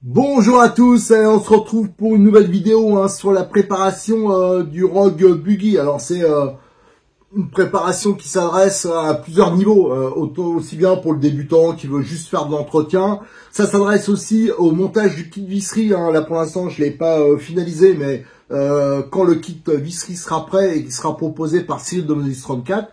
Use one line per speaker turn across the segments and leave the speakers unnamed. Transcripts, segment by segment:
Bonjour à tous, on se retrouve pour une nouvelle vidéo sur la préparation du Rogue Buggy. Alors c'est une préparation qui s'adresse à plusieurs niveaux, aussi bien pour le débutant qui veut juste faire de l'entretien. Ça s'adresse aussi au montage du kit visserie. Là pour l'instant je l'ai pas finalisé, mais quand le kit visserie sera prêt et qui sera proposé par Cyril de Monistron 4,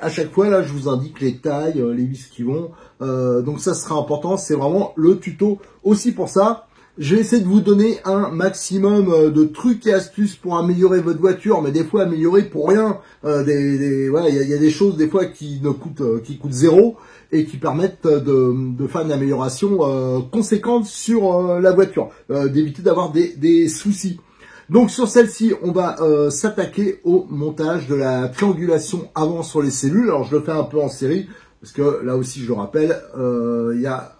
à chaque fois là je vous indique les tailles, les vis qui vont. Donc ça sera important, c'est vraiment le tuto aussi pour ça. Je vais essayer de vous donner un maximum de trucs et astuces pour améliorer votre voiture, mais des fois améliorer pour rien. Voilà, il y a des choses des fois qui coûtent zéro et qui permettent de faire une amélioration conséquente sur la voiture, d'éviter d'avoir des soucis. Donc sur celle-ci, on va s'attaquer au montage de la triangulation avant sur les cellules. Alors je le fais un peu en série, parce que là aussi je le rappelle, il y a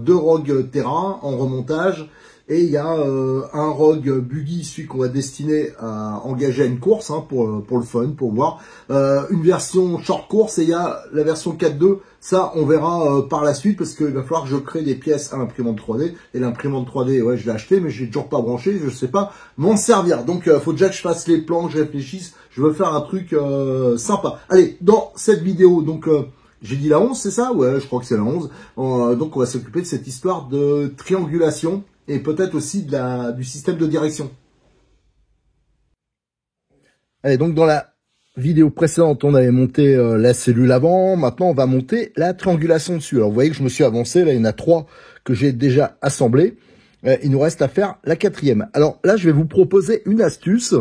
deux Rogue Terra en remontage, et il y a un Rogue Buggy, celui qu'on va destiner à engager à une course, pour le fun, pour voir. Une version short course, et il y a la version 4.2, ça on verra par la suite, parce qu'il va falloir que je crée des pièces à l'imprimante 3D, et l'imprimante 3D, ouais, je l'ai acheté, mais je l'ai toujours pas branché, je sais pas m'en servir. Donc faut déjà que je fasse les plans, que je réfléchisse, je veux faire un truc sympa. Allez, dans cette vidéo, donc... j'ai dit la 11, c'est ça? Ouais, je crois que c'est la 11. Donc on va s'occuper de cette histoire de triangulation et peut-être aussi du système de direction. Allez, donc dans la vidéo précédente, on avait monté la cellule avant. Maintenant, on va monter la triangulation dessus. Alors vous voyez que je me suis avancé. Là, il y en a 3 que j'ai déjà assemblés. Il nous reste à faire la 4e. Alors là, je vais vous proposer une astuce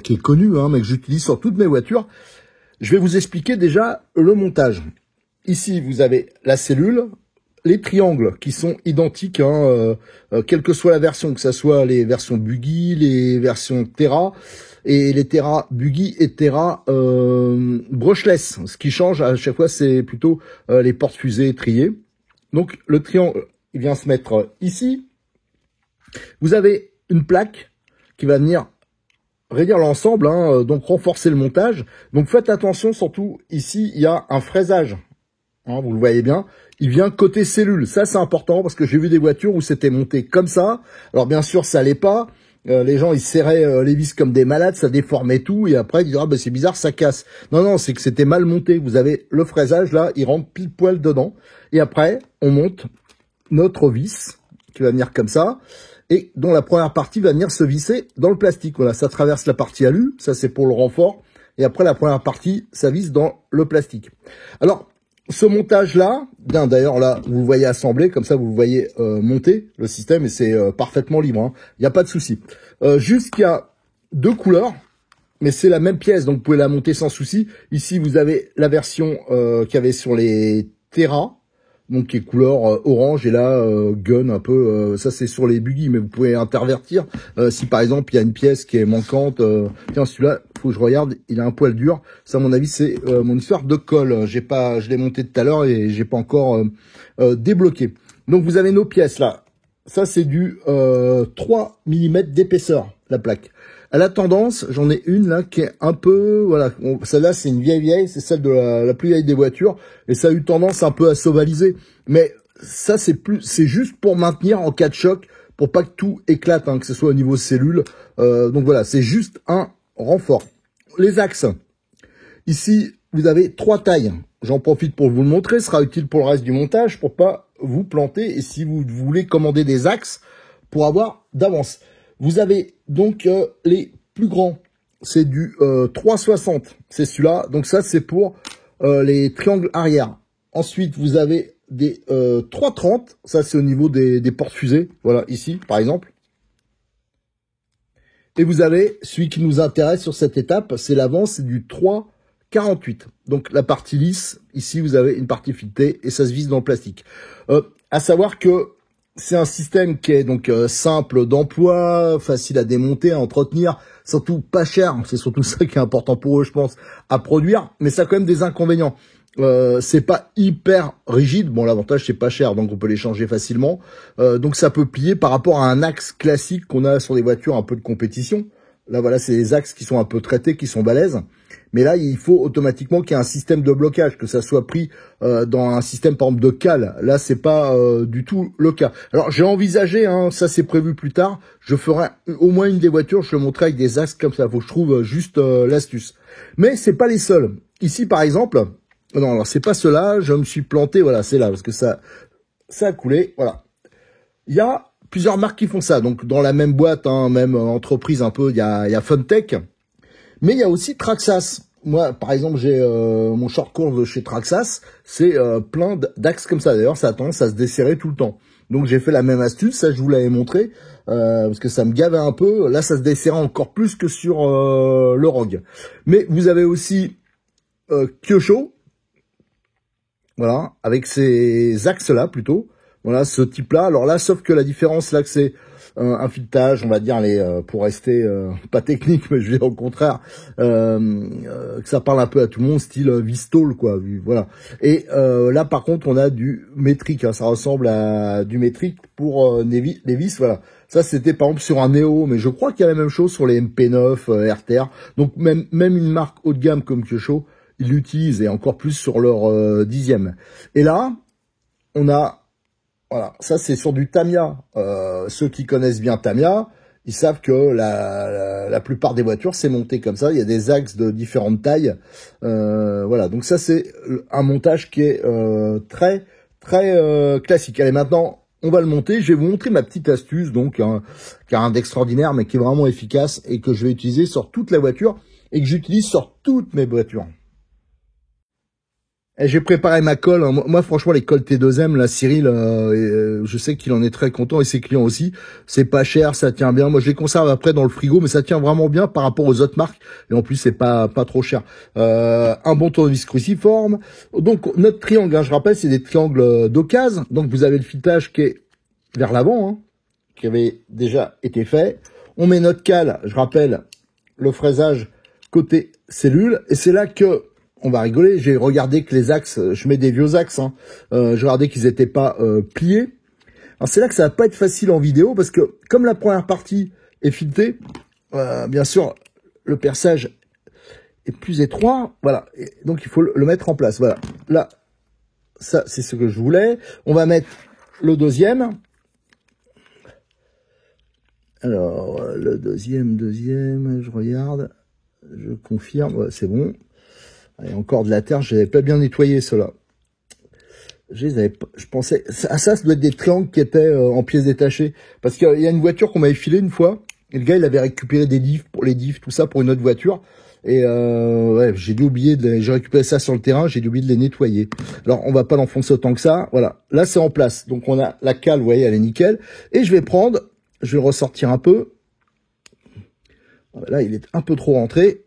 qui est connue, mais que j'utilise sur toutes mes voitures. Je vais vous expliquer déjà le montage. Ici, vous avez la cellule, les triangles qui sont identiques, quelle que soit la version, que ce soit les versions Buggy, les versions Terra, et les Terra Buggy et Terra brushless. Ce qui change à chaque fois, c'est plutôt les porte-fusées triées. Donc, le triangle, il vient se mettre ici. Vous avez une plaque qui va venir réduire l'ensemble, donc renforcer le montage. Donc faites attention, surtout ici, il y a un fraisage. Vous le voyez bien, il vient côté cellule. Ça, c'est important parce que j'ai vu des voitures où c'était monté comme ça. Alors bien sûr, ça allait pas. Les gens, ils serraient les vis comme des malades, ça déformait tout. Et après, ils disaient, c'est bizarre, ça casse. Non, non, c'est que c'était mal monté. Vous avez le fraisage, là, il rentre pile poil dedans. Et après, on monte notre vis qui va venir comme ça. Et dont la première partie va venir se visser dans le plastique. Voilà, ça traverse la partie alu, ça c'est pour le renfort. Et après, la première partie, ça visse dans le plastique. Alors, ce montage-là, bien d'ailleurs là, vous le voyez assemblé, comme ça vous le voyez monter, le système, et c'est parfaitement libre. Il n'y a pas de souci. Juste qu'il y a 2 couleurs, mais c'est la même pièce, donc vous pouvez la monter sans souci. Ici, vous avez la version qu'il y avait sur les Terra, donc qui est couleur orange, et là gun un peu, ça c'est sur les Buggy, mais vous pouvez intervertir si par exemple il y a une pièce qui est manquante. Tiens, celui-là, faut que je regarde, il a un poil dur. Ça, à mon avis, c'est mon histoire de colle. Je l'ai monté tout à l'heure et j'ai pas encore débloqué. Donc vous avez nos pièces là. Ça c'est du 3 mm d'épaisseur, la plaque. Elle a tendance, j'en ai une là qui est un peu, voilà, celle-là c'est une vieille, c'est celle de la plus vieille des voitures, et ça a eu tendance un peu à s'ovaliser. Mais ça c'est juste pour maintenir en cas de choc, pour pas que tout éclate, que ce soit au niveau cellule. Donc voilà, c'est juste un renfort. Les axes. Ici, vous avez 3 tailles. J'en profite pour vous le montrer, ce sera utile pour le reste du montage, pour pas vous planter, et si vous voulez commander des axes, pour avoir d'avance. Vous avez donc les plus grands, c'est du 3,60, c'est celui-là. Donc ça, c'est pour les triangles arrière. Ensuite, vous avez des 3,30, ça c'est au niveau des porte-fusées, voilà, ici, par exemple. Et vous avez celui qui nous intéresse sur cette étape, c'est l'avant, c'est du 3,48. Donc la partie lisse, ici, vous avez une partie filetée et ça se visse dans le plastique. À savoir que c'est un système qui est donc simple d'emploi, facile à démonter, à entretenir, surtout pas cher. C'est surtout ça qui est important pour eux, je pense, à produire. Mais ça a quand même des inconvénients. C'est pas hyper rigide. Bon, l'avantage, c'est pas cher, donc on peut les changer facilement. Donc ça peut plier par rapport à un axe classique qu'on a sur des voitures un peu de compétition. Là, voilà, c'est les axes qui sont un peu traités, qui sont balèzes. Mais là, il faut automatiquement qu'il y ait un système de blocage, que ça soit pris dans un système, par exemple, de cale. Là, c'est pas du tout le cas. Alors, j'ai envisagé, hein, ça c'est prévu plus tard, je ferai au moins une des voitures, je le montrerai avec des axes comme ça. Faut que je trouve juste l'astuce. Mais c'est pas les seuls. Ici, par exemple, non, alors c'est pas cela, je me suis planté, voilà, c'est là, parce que ça a coulé, voilà. Il y a plusieurs marques qui font ça, donc dans la même boîte, hein, même entreprise un peu, il y a Funtech, mais il y a aussi Traxxas. Moi, par exemple, j'ai mon short course chez Traxxas, c'est plein d'axes comme ça. D'ailleurs, ça a tendance à se desserrer tout le temps. Donc, j'ai fait la même astuce, ça je vous l'avais montré, parce que ça me gavait un peu. Là, ça se desserrait encore plus que sur le Rogue. Mais vous avez aussi Kyosho, voilà, avec ces axes-là plutôt. Voilà, ce type-là. Alors là, sauf que la différence, là, que c'est un filetage, on va dire, pour rester pas technique, mais je vais dire au contraire, que ça parle un peu à tout le monde, style Vistol, quoi. Voilà. Et là, par contre, on a du métrique. Hein, ça ressemble à du métrique pour les vis, voilà. Ça, c'était par exemple sur un Neo, mais je crois qu'il y a la même chose sur les MP9, RTR. Donc même une marque haut de gamme comme Kyosho, ils l'utilisent, et encore plus sur leur dixième. Et là, on a, voilà, ça c'est sur du Tamiya. Ceux qui connaissent bien Tamiya, ils savent que la plupart des voitures, c'est monté comme ça. Il y a des axes de différentes tailles. Voilà, donc ça c'est un montage qui est très classique. Allez, maintenant, on va le monter. Je vais vous montrer ma petite astuce, donc qui a rien d'extraordinaire, mais qui est vraiment efficace et que je vais utiliser sur toute la voiture et que j'utilise sur toutes mes voitures. J'ai préparé ma colle. Moi, franchement, les colles T2M, là, Cyril, je sais qu'il en est très content et ses clients aussi. C'est pas cher, ça tient bien. Moi, je les conserve après dans le frigo, mais ça tient vraiment bien par rapport aux autres marques. Et en plus, c'est pas trop cher. Un bon tournevis cruciforme. Donc, notre triangle, hein, je rappelle, c'est des triangles d'occasion. Donc, vous avez le filetage qui est vers l'avant, hein, qui avait déjà été fait. On met notre cale, je rappelle, le fraisage côté cellule. Et c'est là que on va rigoler, j'ai regardé que les axes, je mets des vieux axes, hein, j'ai regardé qu'ils n'étaient pas pliés. Alors c'est là que ça va pas être facile en vidéo, parce que comme la première partie est filetée, bien sûr, le perçage est plus étroit, voilà, et donc il faut le mettre en place, voilà. Là, ça c'est ce que je voulais. On va mettre le deuxième. Alors, le deuxième, je regarde, je confirme, ouais, c'est bon. Il y a encore de la terre, je n'avais pas bien nettoyé cela. Je pensais, ça doit être des triangles qui étaient en pièces détachées. Parce qu'il y a une voiture qu'on m'avait filée une fois, et le gars, il avait récupéré des diffs, pour les diffs, tout ça, pour une autre voiture. Et ouais, j'ai récupéré ça sur le terrain, j'ai oublié de les nettoyer. Alors, on va pas l'enfoncer autant que ça. Voilà, là, c'est en place. Donc, on a la cale, vous voyez, elle est nickel. Et je vais le ressortir un peu. Là, il est un peu trop rentré.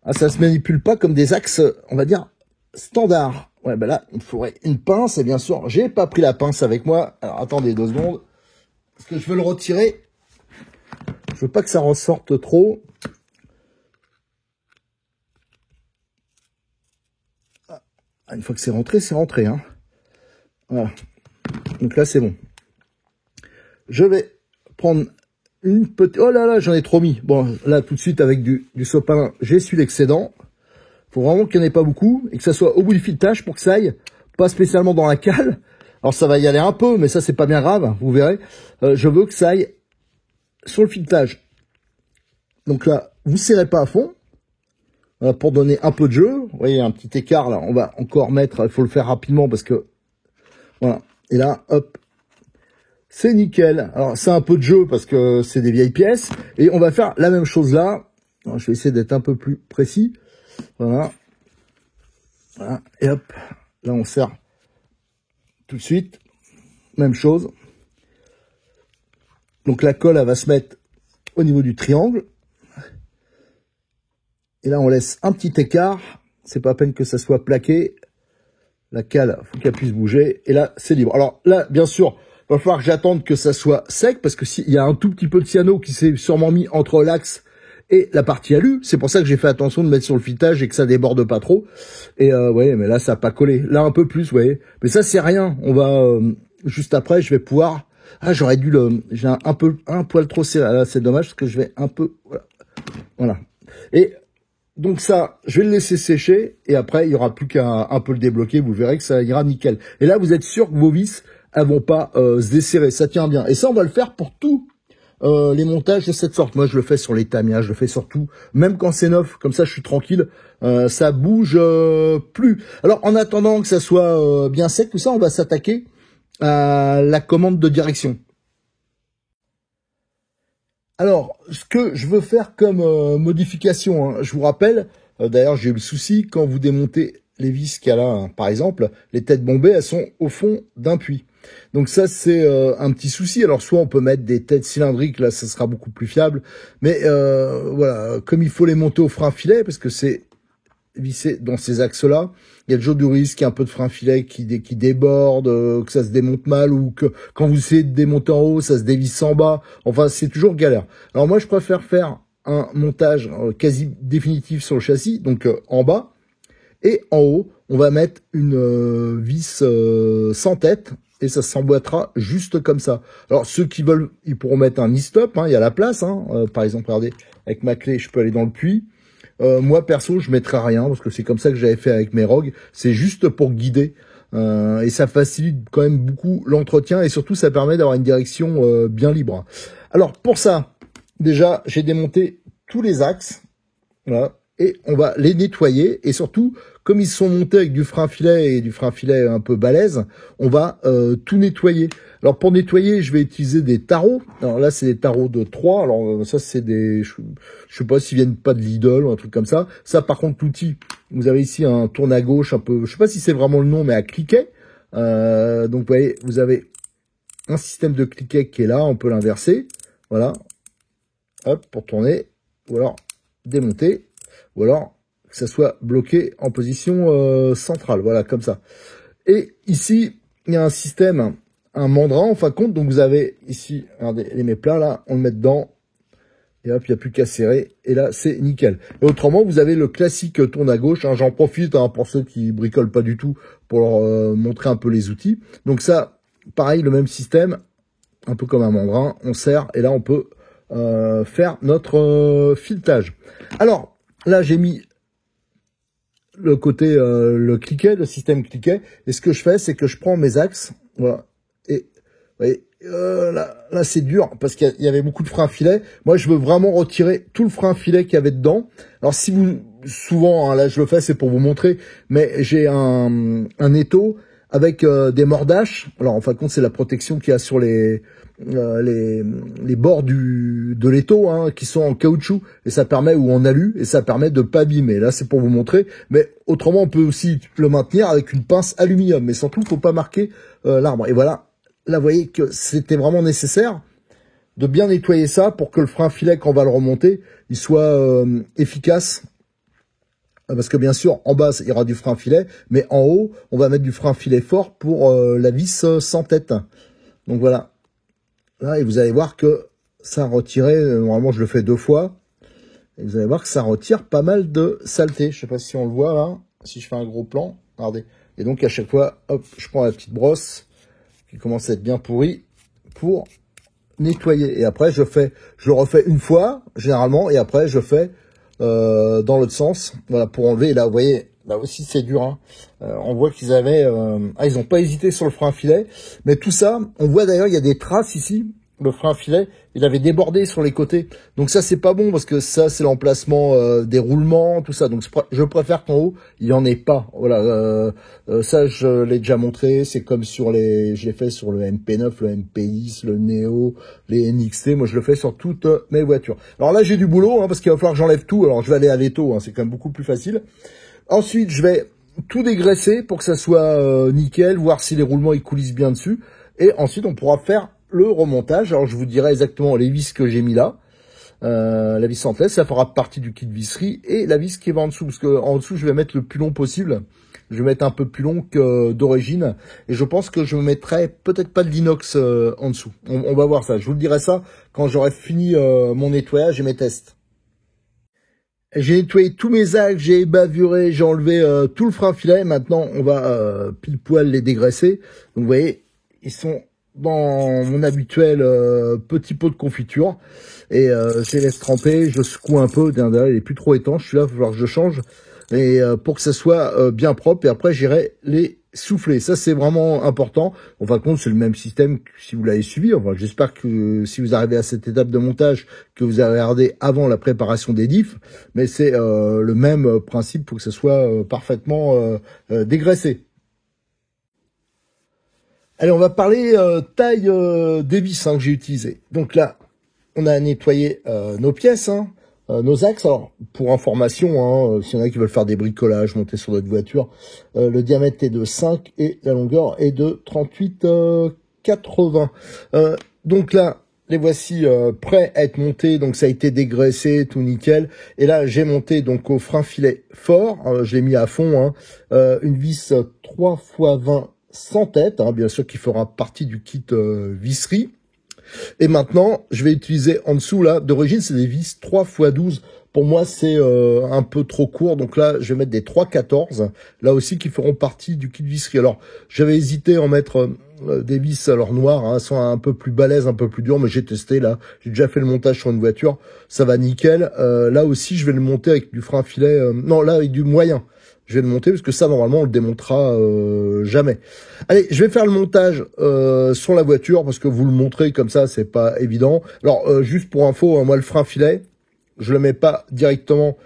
Ah, ça se manipule pas comme des axes, on va dire, standards. Ouais, ben là, il me faudrait une pince, et bien sûr, j'ai pas pris la pince avec moi. Alors, attendez 2 secondes, parce que je veux le retirer. Je veux pas que ça ressorte trop. Ah, une fois que c'est rentré, hein. Voilà. Donc là, c'est bon. Je vais prendre une petite... Oh là là, j'en ai trop mis. Bon, là, tout de suite, avec du sopalin, j'essuie l'excédent. Faut vraiment qu'il n'y en ait pas beaucoup et que ça soit au bout du filetage pour que ça aille, pas spécialement dans la cale. Alors, ça va y aller un peu, mais ça, c'est pas bien grave, vous verrez. Je veux que ça aille sur le filetage. Donc là, vous serrez pas à fond. Pour donner un peu de jeu. Vous voyez, un petit écart, là. On va encore mettre... Il faut le faire rapidement parce que... Voilà. Et là, hop. C'est nickel. Alors, c'est un peu de jeu parce que c'est des vieilles pièces. Et on va faire la même chose là. Alors, je vais essayer d'être un peu plus précis. Voilà. Voilà. Et hop. Là, on serre tout de suite. Même chose. Donc, la colle, elle va se mettre au niveau du triangle. Et là, on laisse un petit écart. C'est pas à peine que ça soit plaqué. La cale, faut qu'elle puisse bouger. Et là, c'est libre. Alors là, bien sûr... Il va falloir que j'attende que ça soit sec, parce que s'il y a un tout petit peu de cyano qui s'est sûrement mis entre l'axe et la partie alu, c'est pour ça que j'ai fait attention de mettre sur le filetage et que ça déborde pas trop. Et vous voyez, mais là, ça n'a pas collé. Là, un peu plus, vous voyez. Mais ça, c'est rien. On va, juste après, je vais pouvoir Ah, j'aurais dû j'ai un poil trop serré. Là, c'est dommage parce que je vais un peu, voilà. Et donc ça, je vais le laisser sécher et après, il y aura plus qu'à un peu le débloquer. Vous verrez que ça ira nickel. Et là, vous êtes sûr que vos vis, elles vont pas se desserrer. Ça tient bien. Et ça, on va le faire pour tout. Les montages de cette sorte. Moi, je le fais sur les Tamiya, je le fais sur tout. Même quand c'est neuf, comme ça, je suis tranquille. Ça bouge plus. Alors, en attendant que ça soit bien sec, tout ça, on va s'attaquer à la commande de direction. Alors, ce que je veux faire comme modification, hein, je vous rappelle, d'ailleurs, j'ai eu le souci, quand vous démontez les vis qu'il y a là, hein, par exemple, les têtes bombées, elles sont au fond d'un puits. Donc ça, c'est un petit souci. Alors, soit on peut mettre des têtes cylindriques, là, ça sera beaucoup plus fiable. Mais voilà, comme il faut les monter au frein filet, parce que c'est vissé dans ces axes-là, il y a toujours du risque qu'il y ait un peu de frein filet qui déborde, que ça se démonte mal, ou que quand vous essayez de démonter en haut, ça se dévisse en bas. Enfin, c'est toujours galère. Alors moi, je préfère faire un montage quasi définitif sur le châssis, donc en bas, et en haut, on va mettre une vis sans tête, et ça s'emboîtera juste comme ça. Alors, ceux qui veulent, ils pourront mettre un e-stop, hein, il y a la place. Hein, par exemple, regardez, avec ma clé, je peux aller dans le puits. Moi, perso, je mettrai rien, parce que c'est comme ça que j'avais fait avec mes Rogues. C'est juste pour guider. Et ça facilite quand même beaucoup l'entretien, et surtout, ça permet d'avoir une direction bien libre. Alors, pour ça, déjà, j'ai démonté tous les axes. Voilà. Et on va les nettoyer, et surtout, comme ils sont montés avec du frein filet et du frein filet un peu balèze, on va tout nettoyer. Alors pour nettoyer, je vais utiliser des tarots. Alors là, c'est des tarots de 3. Alors ça, c'est des, je sais pas s'ils viennent pas de Lidl ou un truc comme ça. Ça, par contre, l'outil, vous avez ici un tourne à gauche un peu, je sais pas si c'est vraiment le nom, mais à cliquet. Donc vous voyez, vous avez un système de cliquet qui est là, on peut l'inverser. Voilà. Hop, pour tourner. Ou alors démonter. Ou alors que ça soit bloqué en position centrale, voilà, comme ça. Et ici, il y a un système, un mandrin en fin de compte, donc vous avez ici, regardez, les mets plats là, on le met dedans, et hop, il n'y a plus qu'à serrer, et là, c'est nickel. Et autrement, vous avez le classique tourne à gauche, hein, j'en profite hein, pour ceux qui bricolent pas du tout, pour leur montrer un peu les outils. Donc ça, pareil, le même système, un peu comme un mandrin, on serre, et là, on peut faire notre filetage. Alors, là, j'ai mis le côté, le cliquet, le système cliquet. Et ce que je fais, c'est que je prends mes axes. Voilà. Et vous voyez, là c'est dur parce qu'il y avait beaucoup de frein filet. Moi, je veux vraiment retirer tout le frein filet qu'il y avait dedans. Alors, si vous, souvent, hein, là, je le fais, c'est pour vous montrer, mais j'ai un étau avec des mordaches. Alors, en fin de compte, c'est la protection qu'il y a sur les bords de l'étau hein, qui sont en caoutchouc et ça permet, ou en alu, et ça permet de pas abîmer. Là, c'est pour vous montrer, mais autrement, on peut aussi le maintenir avec une pince aluminium, mais surtout, faut pas marquer l'arbre. Et voilà, là, vous voyez que c'était vraiment nécessaire de bien nettoyer ça pour que le frein filet, quand on va le remonter, il soit efficace. Parce que bien sûr, en bas, il y aura du frein filet, mais en haut, on va mettre du frein filet fort pour la vis sans tête. Donc voilà. Là, et vous allez voir que ça retirait, normalement je le fais 2 fois, et vous allez voir que ça retire pas mal de saleté. Je sais pas si on le voit là, si je fais un gros plan, regardez. Et donc à chaque fois, hop, je prends la petite brosse qui commence à être bien pourrie pour nettoyer. Et après je le refais une fois généralement, et après je fais dans l'autre sens, voilà, pour enlever. Et là vous voyez, là aussi c'est dur, hein. On voit qu'ils avaient ils n'ont pas hésité sur le frein filet, mais tout ça, on voit d'ailleurs il y a des traces ici. Le frein filet, il avait débordé sur les côtés, donc ça c'est pas bon parce que ça c'est l'emplacement des roulements, tout ça. Donc je préfère qu'en haut il y en ait pas. Voilà, ça je l'ai déjà montré. C'est comme sur j'ai fait sur le MP9, le MP10, le Neo, les NXT. Moi je le fais sur toutes mes voitures. Alors là j'ai du boulot hein, parce qu'il va falloir que j'enlève tout. Alors je vais aller à l'étau, hein, c'est quand même beaucoup plus facile. Ensuite je vais tout dégraisser pour que ça soit nickel, voir si les roulements ils coulissent bien dessus. Et ensuite on pourra faire le remontage. Alors je vous dirai exactement les vis que j'ai mis là. La vis en tête, ça fera partie du kit visserie, et la vis qui va en dessous, parce que en dessous je vais mettre le plus long possible. Je vais mettre un peu plus long que d'origine, et je pense que je me mettrai peut-être pas de l'inox en dessous. On va voir ça. Je vous le dirai ça quand j'aurai fini mon nettoyage et mes tests. J'ai nettoyé tous mes axes, j'ai bavuré, j'ai enlevé tout le frein filet. Maintenant, on va pile poil les dégraisser. Donc, vous voyez, ils sont dans mon habituel petit pot de confiture et je les laisse tremper, je secoue un peu, derrière il est plus trop étanche, celui-là il va falloir que je change et pour que ça soit bien propre, et après j'irai les souffler. Ça c'est vraiment important. En fin de compte c'est le même système que si vous l'avez suivi. Enfin, j'espère que si vous arrivez à cette étape de montage que vous avez regardé avant la préparation des diffs, mais c'est le même principe pour que ça soit parfaitement dégraissé. Allez, on va parler taille des vis que j'ai utilisées. Donc là, on a nettoyé nos pièces, nos axes. Alors, pour information, s'il y en a qui veulent faire des bricolages, monter sur notre voiture, le diamètre est de 5 et la longueur est de 38,80. Donc là, les voici prêts à être montés. Donc ça a été dégraissé, tout nickel. Et là, j'ai monté donc au frein filet fort. Je l'ai mis à fond. Une vis 3x20 sans tête, bien sûr, qui fera partie du kit visserie. Et maintenant, je vais utiliser en dessous, là, d'origine, c'est des vis 3x12. Pour moi, c'est un peu trop court. Donc là, je vais mettre des 3x14, là aussi, qui feront partie du kit visserie. Alors, j'avais hésité à en mettre des vis, alors noires, sont un peu plus balèzes, un peu plus dures, mais j'ai testé, là. J'ai déjà fait le montage sur une voiture. Ça va nickel. Là aussi, je vais le monter avec du frein filet. Non, là, avec du moyen. Je vais le monter parce que ça, normalement, on le démontera jamais. Allez, je vais faire le montage sur la voiture parce que vous le montrez comme ça, c'est pas évident. Alors, juste pour info, moi, le frein filet, je le mets pas directement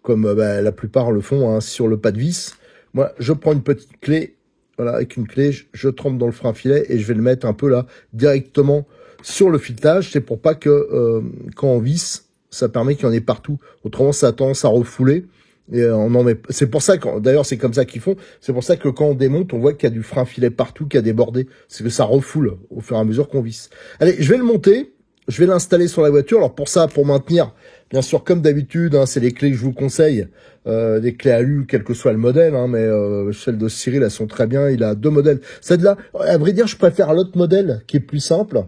comme la plupart le font sur le pas de vis. Moi, je prends une petite clé, voilà, avec une clé, je trempe dans le frein filet et je vais le mettre un peu là, directement sur le filetage. C'est pour pas que quand on visse, ça permet qu'il y en ait partout. Autrement, ça a tendance à refouler. Et on en met. C'est pour ça que, d'ailleurs, c'est comme ça qu'ils font. C'est pour ça que quand on démonte, on voit qu'il y a du frein filet partout, qui a débordé. C'est que ça refoule au fur et à mesure qu'on visse. Allez, je vais le monter. Je vais l'installer sur la voiture. Alors pour ça, pour maintenir, bien sûr, comme d'habitude, c'est les clés que je vous conseille, des clés alu, quel que soit le modèle. Mais celles de Cyril, elles sont très bien. Il a 2 modèles. Celle-là, à vrai dire, je préfère l'autre modèle qui est plus simple.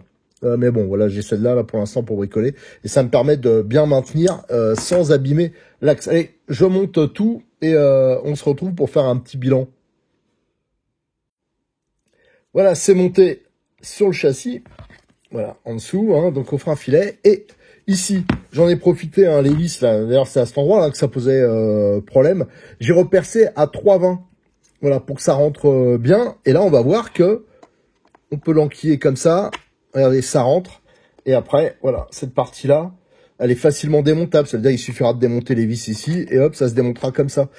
Mais bon, voilà, j'ai celle-là là, pour l'instant pour bricoler. Et ça me permet de bien maintenir sans abîmer l'axe. Allez, je monte tout et on se retrouve pour faire un petit bilan. Voilà, c'est monté sur le châssis. Voilà, en dessous, donc au frein filet. Et ici, j'en ai profité, les vis, là. D'ailleurs, c'est à cet endroit là que ça posait problème. J'ai repercé à 3,20. Voilà, pour que ça rentre bien. Et là, on va voir que on peut l'enquiller comme ça. Regardez, ça rentre. Et après, voilà, cette partie-là, elle est facilement démontable. Ça veut dire qu'il suffira de démonter les vis ici. Et hop, ça se démontera comme ça.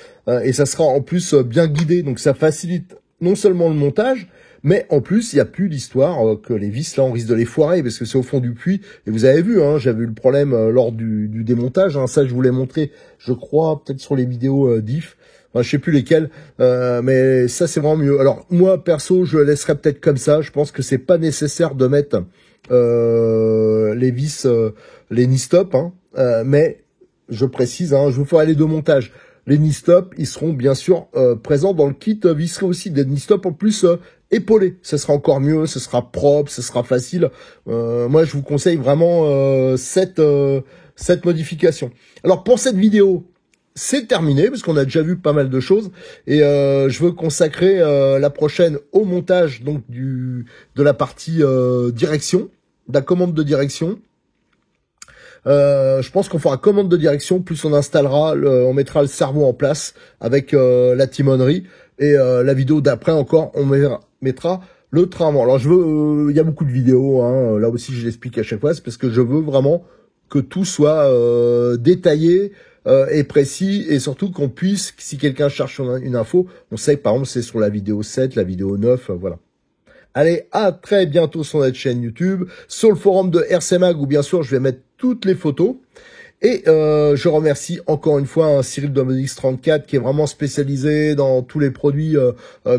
Et ça sera en plus bien guidé. Donc ça facilite non seulement le montage, mais en plus, il n'y a plus l'histoire que les vis, là, on risque de les foirer. Parce que c'est au fond du puits. Et vous avez vu, j'avais eu le problème lors du démontage. Ça, je vous l'ai montré, je crois, peut-être sur les vidéos diff. Enfin, je sais plus lesquelles, mais ça c'est vraiment mieux. Alors moi perso, je le laisserai peut-être comme ça. Je pense que c'est pas nécessaire de mettre les vis, les knee-stop, mais je précise, je vous ferai les 2 montages. Les knee-stop, ils seront bien sûr présents dans le kit visserie aussi. Des knee-stop en plus épaulés. Ça sera encore mieux, ce sera propre, ce sera facile. Moi, je vous conseille vraiment cette modification. Alors pour cette vidéo, c'est terminé parce qu'on a déjà vu pas mal de choses et je veux consacrer la prochaine au montage donc de la partie direction, de la commande de direction. Je pense qu'on fera commande de direction, plus on installera, on mettra le cerveau en place avec la timonerie et la vidéo d'après encore, on mettra le train avant. Alors il y a beaucoup de vidéos, là aussi je l'explique à chaque fois, c'est parce que je veux vraiment que tout soit détaillé et précis, et surtout qu'on puisse, si quelqu'un cherche une info, on sait que par exemple c'est sur la vidéo 7, la vidéo 9, voilà. Allez, à très bientôt sur notre chaîne YouTube, sur le forum de RC Mag, où bien sûr je vais mettre toutes les photos. Et je remercie encore une fois Cyril Domodix 34 qui est vraiment spécialisé dans tous les produits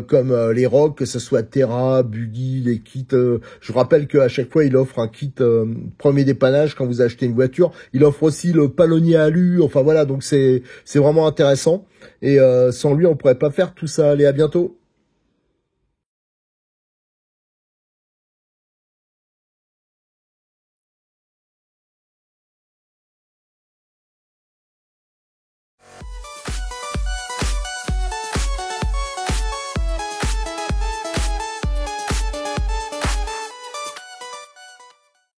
comme les rocs, que ce soit Terra, Buggy, les kits. Je vous rappelle qu'à chaque fois il offre un kit premier dépannage quand vous achetez une voiture. Il offre aussi le palonnier alu. Enfin voilà, donc c'est vraiment intéressant. Et sans lui on pourrait pas faire tout ça. Allez, à bientôt.